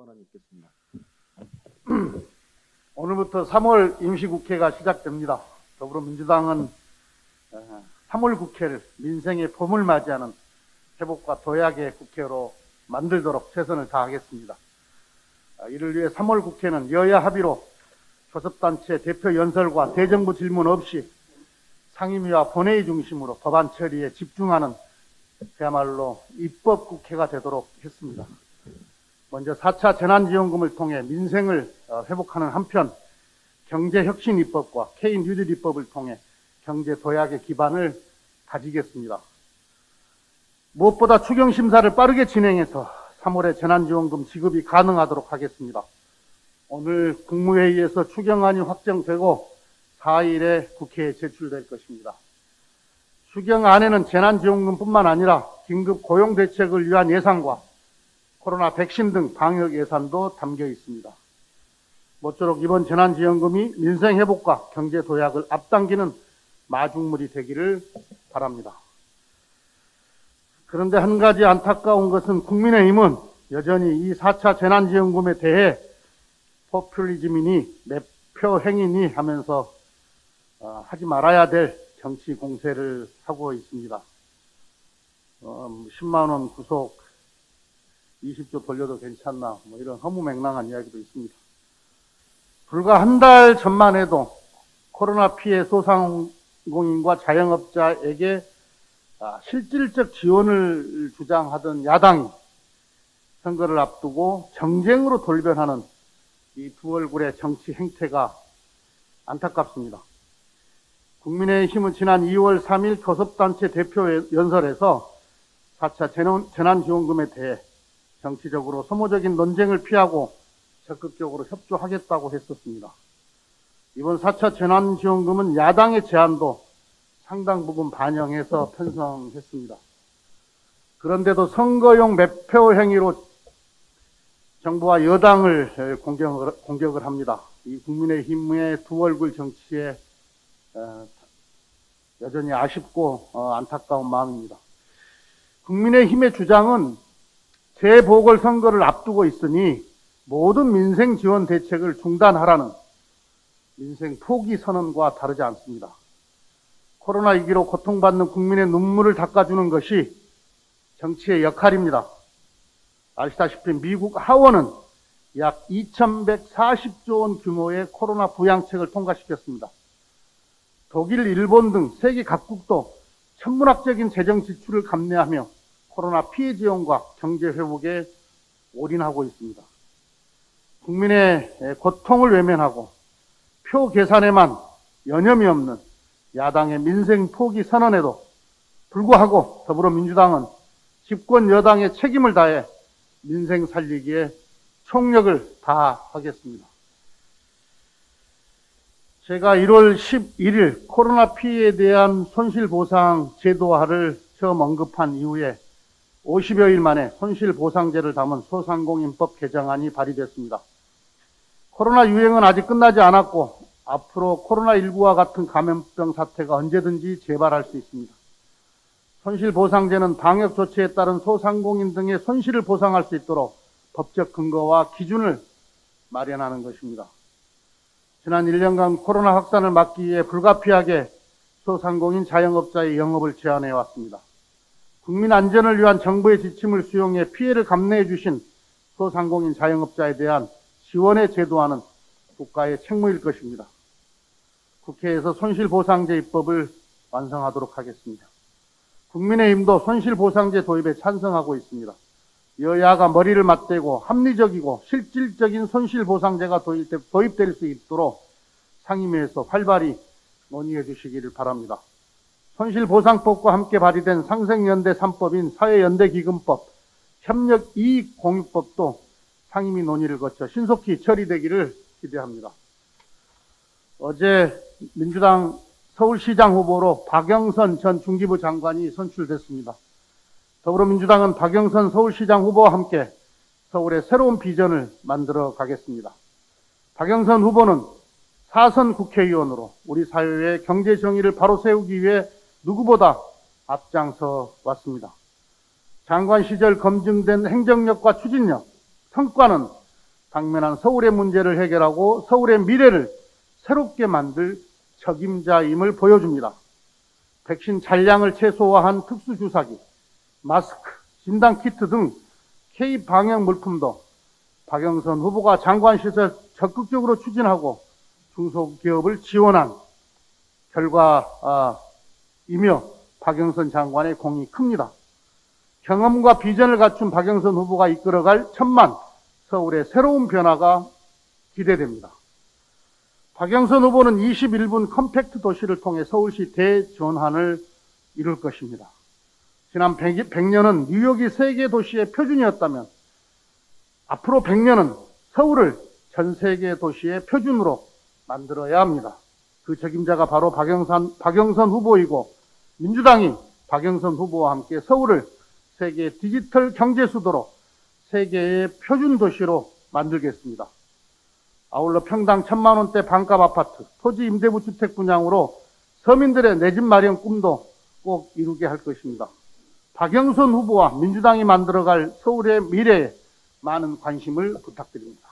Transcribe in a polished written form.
선언 있겠습니다. 오늘부터 3월 임시국회가 시작됩니다. 더불어민주당은 3월 국회를 민생의 봄을 맞이하는 회복과 도약의 국회로 만들도록 최선을 다하겠습니다. 이를 위해 3월 국회는 여야 합의로 교섭단체 대표 연설과 대정부 질문 없이 상임위와 본회의 중심으로 법안 처리에 집중하는 그야말로 입법국회가 되도록 했습니다. 먼저 4차 재난지원금을 통해 민생을 회복하는 한편 경제혁신 입법과 K-뉴딜 입법을 통해 경제 도약의 기반을 다지겠습니다. 무엇보다 추경심사를 빠르게 진행해서 3월에 재난지원금 지급이 가능하도록 하겠습니다. 오늘 국무회의에서 추경안이 확정되고 4일에 국회에 제출될 것입니다. 추경안에는 재난지원금뿐만 아니라 긴급 고용대책을 위한 예산과 코로나 백신 등 방역 예산도 담겨 있습니다. 모쪼록 이번 재난지원금이 민생회복과 경제도약을 앞당기는 마중물이 되기를 바랍니다. 그런데 한 가지 안타까운 것은 국민의힘은 여전히 이 4차 재난지원금에 대해 포퓰리즘이니 매표 행위니 하면서 하지 말아야 될 정치 공세를 하고 있습니다. 10만 원 구속 20조 돌려도 괜찮나 이런 허무맹랑한 이야기도 있습니다. 불과 한 달 전만 해도 코로나 피해 소상공인과 자영업자에게 실질적 지원을 주장하던 야당이 선거를 앞두고 정쟁으로 돌변하는 이 두 얼굴의 정치 행태가 안타깝습니다. 국민의힘은 지난 2월 3일 교섭단체 대표 연설에서 4차 재난지원금에 대해 정치적으로 소모적인 논쟁을 피하고 적극적으로 협조하겠다고 했었습니다. 이번 4차 재난지원금은 야당의 제안도 상당 부분 반영해서 편성했습니다. 그런데도 선거용 매표 행위로 정부와 여당을 공격을 합니다. 이 국민의힘의 두 얼굴 정치에 여전히 아쉽고 안타까운 마음입니다. 국민의힘의 주장은 재보궐선거를 앞두고 있으니 모든 민생 지원 대책을 중단하라는 민생 포기 선언과 다르지 않습니다. 코로나 위기로 고통받는 국민의 눈물을 닦아주는 것이 정치의 역할입니다. 아시다시피 미국 하원은 약 2,140조 원 규모의 코로나 부양책을 통과시켰습니다. 독일, 일본 등 세계 각국도 천문학적인 재정 지출을 감내하며 코로나 피해 지원과 경제 회복에 올인하고 있습니다. 국민의 고통을 외면하고 표 계산에만 여념이 없는 야당의 민생 포기 선언에도 불구하고 더불어민주당은 집권 여당의 책임을 다해 민생 살리기에 총력을 다하겠습니다. 제가 1월 11일 코로나 피해에 대한 손실보상 제도화를 처음 언급한 이후에 50여일 만에 손실보상제를 담은 소상공인법 개정안이 발의됐습니다. 코로나 유행은 아직 끝나지 않았고 앞으로 코로나19와 같은 감염병 사태가 언제든지 재발할 수 있습니다. 손실보상제는 방역 조치에 따른 소상공인 등의 손실을 보상할 수 있도록 법적 근거와 기준을 마련하는 것입니다. 지난 1년간 코로나 확산을 막기 위해 불가피하게 소상공인 자영업자의 영업을 제한해 왔습니다. 국민 안전을 위한 정부의 지침을 수용해 피해를 감내해 주신 소상공인 자영업자에 대한 지원의 제도화는 국가의 책무일 것입니다. 국회에서 손실보상제 입법을 완성하도록 하겠습니다. 국민의힘도 손실보상제 도입에 찬성하고 있습니다. 여야가 머리를 맞대고 합리적이고 실질적인 손실보상제가 도입될 수 있도록 상임위에서 활발히 논의해 주시기를 바랍니다. 손실보상법과 함께 발의된 상생연대 3법인 사회연대기금법, 협력이익공유법도 상임위 논의를 거쳐 신속히 처리되기를 기대합니다. 어제 민주당 서울시장 후보로 박영선 전 중기부 장관이 선출됐습니다. 더불어민주당은 박영선 서울시장 후보와 함께 서울의 새로운 비전을 만들어 가겠습니다. 박영선 후보는 4선 국회의원으로 우리 사회의 경제 정의를 바로 세우기 위해 누구보다 앞장서 왔습니다. 장관 시절 검증된 행정력과 추진력, 성과는 당면한 서울의 문제를 해결하고 서울의 미래를 새롭게 만들 책임자임을 보여줍니다. 백신 잔량을 최소화한 특수주사기, 마스크, 진단키트 등 K-방역 물품도 박영선 후보가 장관실에서 적극적으로 추진하고 중소기업을 지원한 결과이며 박영선 장관의 공이 큽니다. 경험과 비전을 갖춘 박영선 후보가 이끌어갈 천만 서울의 새로운 변화가 기대됩니다. 박영선 후보는 21분 컴팩트 도시를 통해 서울시 대전환을 이룰 것입니다. 지난 100년은 뉴욕이 세계 도시의 표준이었다면 앞으로 100년은 서울을 전 세계 도시의 표준으로 만들어야 합니다. 그 책임자가 바로 박영선 후보이고 민주당이 박영선 후보와 함께 서울을 세계 디지털 경제 수도로 세계의 표준 도시로 만들겠습니다. 아울러 평당 1,000만 원대 반값 아파트, 토지 임대부 주택 분양으로 서민들의 내 집 마련 꿈도 꼭 이루게 할 것입니다. 박영선 후보와 민주당이 만들어갈 서울의 미래에 많은 관심을 부탁드립니다.